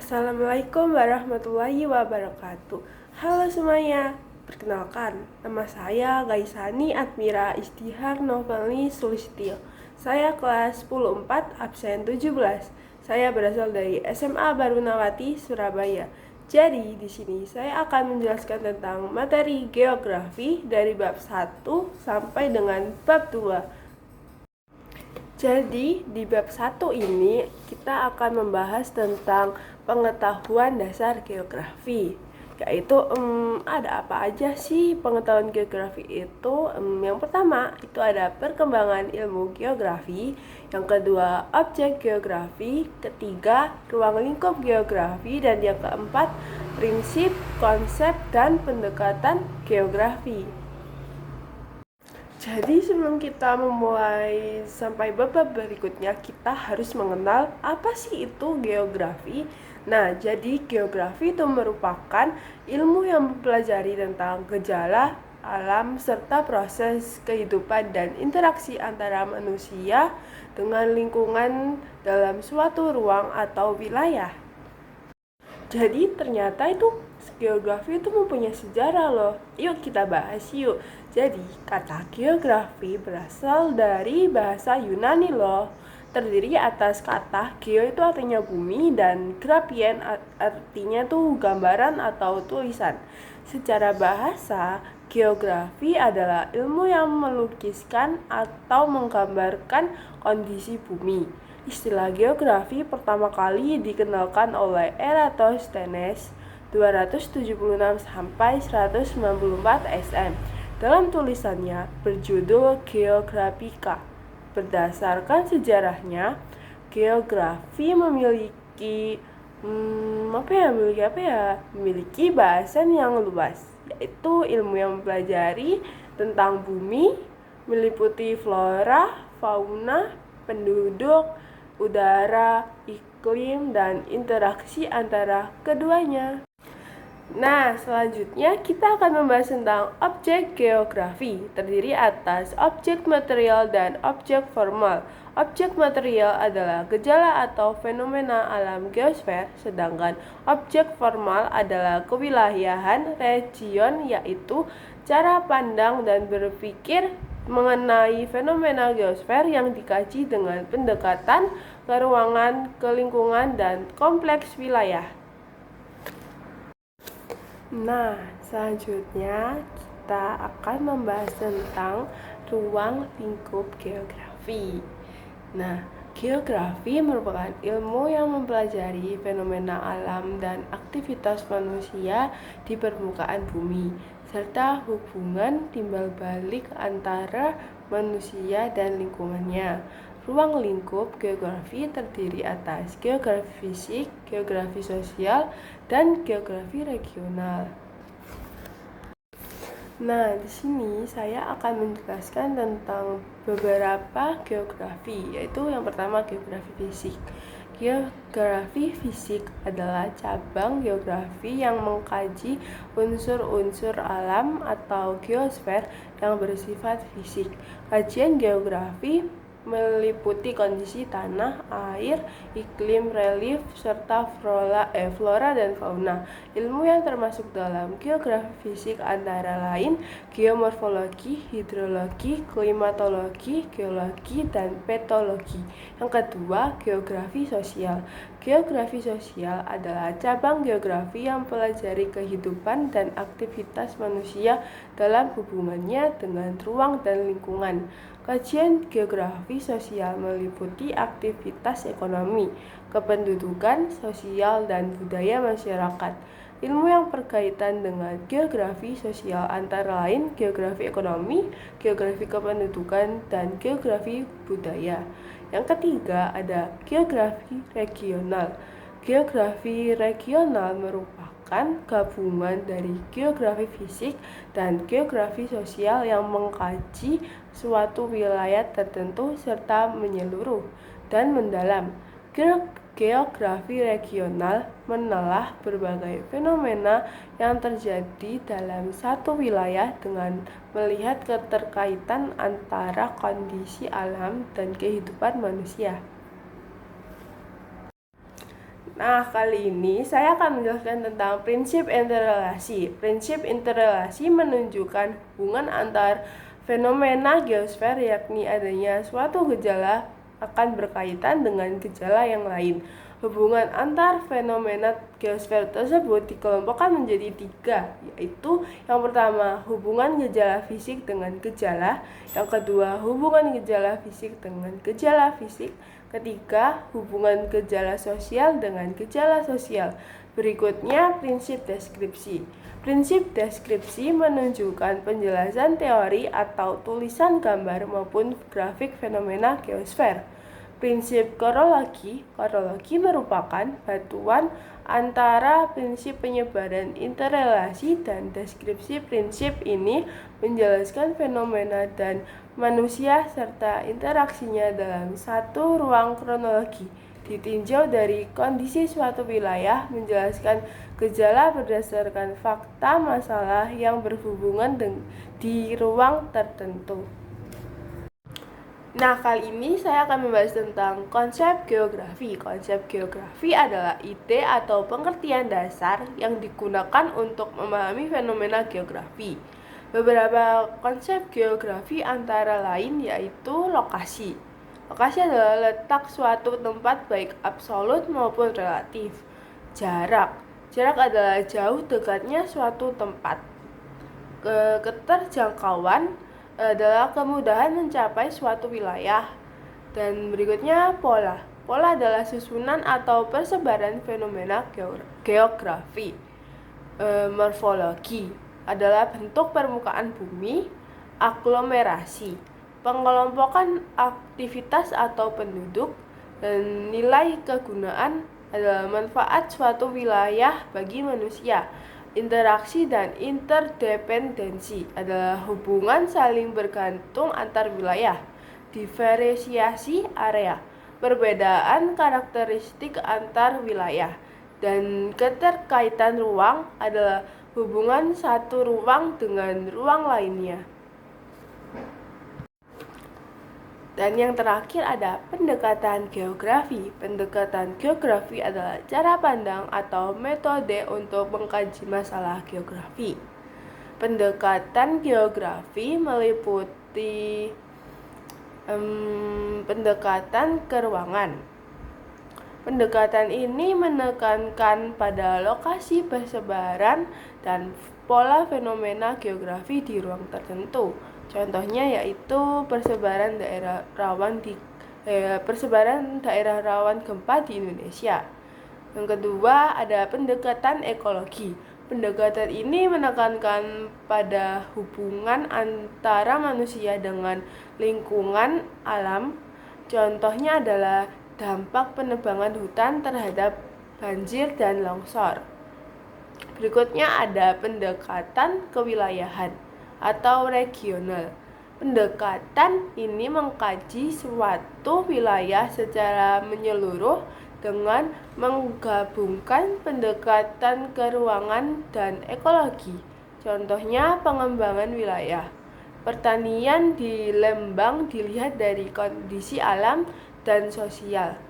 Assalamualaikum warahmatullahi wabarakatuh. Halo semuanya, perkenalkan, nama saya Gaisani Admira Istihar Noveli Sulistyo. Saya kelas 10-4 absen 17. Saya berasal dari SMA Barunawati, Surabaya. Jadi, di sini saya akan menjelaskan tentang materi geografi dari bab 1 sampai dengan bab 2. Jadi, di bab 1 ini kita akan membahas tentang pengetahuan dasar geografi. Yaitu ada apa aja sih pengetahuan geografi itu? Yang pertama, itu ada perkembangan ilmu geografi. Yang kedua, objek geografi. Ketiga, ruang lingkup geografi. Dan yang keempat, prinsip, konsep, dan pendekatan geografi. Jadi sebelum kita memulai sampai bab berikutnya, kita harus mengenal apa sih itu geografi. Nah, jadi geografi itu merupakan ilmu yang mempelajari tentang gejala alam serta proses kehidupan dan interaksi antara manusia dengan lingkungan dalam suatu ruang atau wilayah. Jadi ternyata itu geografi itu mempunyai sejarah loh. Yuk kita bahas yuk. Jadi kata geografi berasal dari bahasa Yunani loh. Terdiri atas kata geo itu artinya bumi dan grafien artinya tuh gambaran atau tulisan. Secara bahasa, geografi adalah ilmu yang melukiskan atau menggambarkan kondisi bumi. Istilah geografi pertama kali dikenalkan oleh Eratosthenes 276 sampai 194 SM dalam tulisannya berjudul Geographika. Berdasarkan sejarahnya, geografi memiliki memiliki bahasan yang luas, yaitu ilmu yang mempelajari tentang bumi, meliputi flora, fauna, penduduk, udara, iklim, dan interaksi antara keduanya. Nah, selanjutnya kita akan membahas tentang objek geografi, terdiri atas objek material dan objek formal. Objek material adalah gejala atau fenomena alam geosfer, sedangkan objek formal adalah kewilayahan region, yaitu cara pandang dan berpikir mengenai fenomena geosfer yang dikaji dengan pendekatan ke ruangan, ke lingkungan, dan kompleks wilayah. Nah, selanjutnya kita akan membahas tentang ruang lingkup geografi. Nah, geografi merupakan ilmu yang mempelajari fenomena alam dan aktivitas manusia di permukaan bumi, serta hubungan timbal balik antara manusia dan lingkungannya. Ruang lingkup geografi terdiri atas geografi fisik, geografi sosial, dan geografi regional. Nah, di sini saya akan menjelaskan tentang beberapa geografi, yaitu yang pertama geografi fisik. Geografi fisik adalah cabang geografi yang mengkaji unsur-unsur alam atau geosfer yang bersifat fisik. Kajian geografi meliputi kondisi tanah, air, iklim, relief, serta flora dan fauna. Ilmu yang termasuk dalam geografi fisik antara lain geomorfologi, hidrologi, klimatologi, geologi, dan petologi. Yang kedua, geografi sosial. Geografi sosial adalah cabang geografi yang mempelajari kehidupan dan aktivitas manusia dalam hubungannya dengan ruang dan lingkungan. Kajian geografi sosial meliputi aktivitas ekonomi, kependudukan, sosial, dan budaya masyarakat. Ilmu yang berkaitan dengan geografi sosial antara lain geografi ekonomi, geografi kependudukan, dan geografi budaya. Yang ketiga ada geografi regional. Geografi regional merupakan gabungan dari geografi fisik dan geografi sosial yang mengkaji suatu wilayah tertentu serta menyeluruh dan mendalam. Geografi regional menelah berbagai fenomena yang terjadi dalam satu wilayah dengan melihat keterkaitan antara kondisi alam dan kehidupan manusia. Nah, kali ini saya akan menjelaskan tentang prinsip interrelasi. Prinsip interrelasi menunjukkan hubungan antar fenomena geosfer, yakni adanya suatu gejala akan berkaitan dengan gejala yang lain. Hubungan antar fenomena geosfer tersebut dikelompokkan menjadi 3, yaitu yang pertama hubungan gejala fisik dengan gejala, yang kedua hubungan gejala fisik dengan gejala fisik, ketiga hubungan gejala sosial dengan gejala sosial. Berikutnya prinsip deskripsi. Prinsip deskripsi menunjukkan penjelasan teori atau tulisan gambar maupun grafik fenomena geosfer. Prinsip korologi. Korologi merupakan batuan antara prinsip penyebaran interrelasi dan deskripsi. Prinsip ini menjelaskan fenomena dan manusia serta interaksinya dalam satu ruang kronologi. Ditinjau dari kondisi suatu wilayah, menjelaskan gejala berdasarkan fakta masalah yang berhubungan di ruang tertentu. Nah, kali ini saya akan membahas tentang konsep geografi. Konsep geografi adalah ide atau pengertian dasar yang digunakan untuk memahami fenomena geografi. Beberapa konsep geografi antara lain yaitu lokasi. Lokasi adalah letak suatu tempat baik absolut maupun relatif. Jarak. Jarak adalah jauh dekatnya suatu tempat. Keterjangkauan adalah kemudahan mencapai suatu wilayah. Dan berikutnya pola. Pola adalah susunan atau persebaran fenomena geografi. Morfologi adalah bentuk permukaan bumi. Aglomerasi, pengelompokan aktivitas atau penduduk. Dan nilai kegunaan adalah manfaat suatu wilayah bagi manusia. Interaksi dan interdependensi adalah hubungan saling bergantung antar wilayah. Diferensiasi area, perbedaan karakteristik antar wilayah. Dan keterkaitan ruang adalah hubungan satu ruang dengan ruang lainnya. Dan yang terakhir ada pendekatan geografi. Pendekatan geografi adalah cara pandang atau metode untuk mengkaji masalah geografi. Pendekatan geografi meliputi pendekatan ke ruangan. Pendekatan ini menekankan pada lokasi persebaran dan pola fenomena geografi di ruang tertentu. Contohnya yaitu persebaran daerah rawan gempa di Indonesia. Yang kedua ada pendekatan ekologi. Pendekatan ini menekankan pada hubungan antara manusia dengan lingkungan alam. Contohnya adalah dampak penebangan hutan terhadap banjir dan longsor. Berikutnya ada pendekatan kewilayahan atau regional. Pendekatan ini mengkaji suatu wilayah secara menyeluruh dengan menggabungkan pendekatan keruangan dan ekologi. Contohnya pengembangan wilayah. Pertanian di Lembang dilihat dari kondisi alam dan sosial.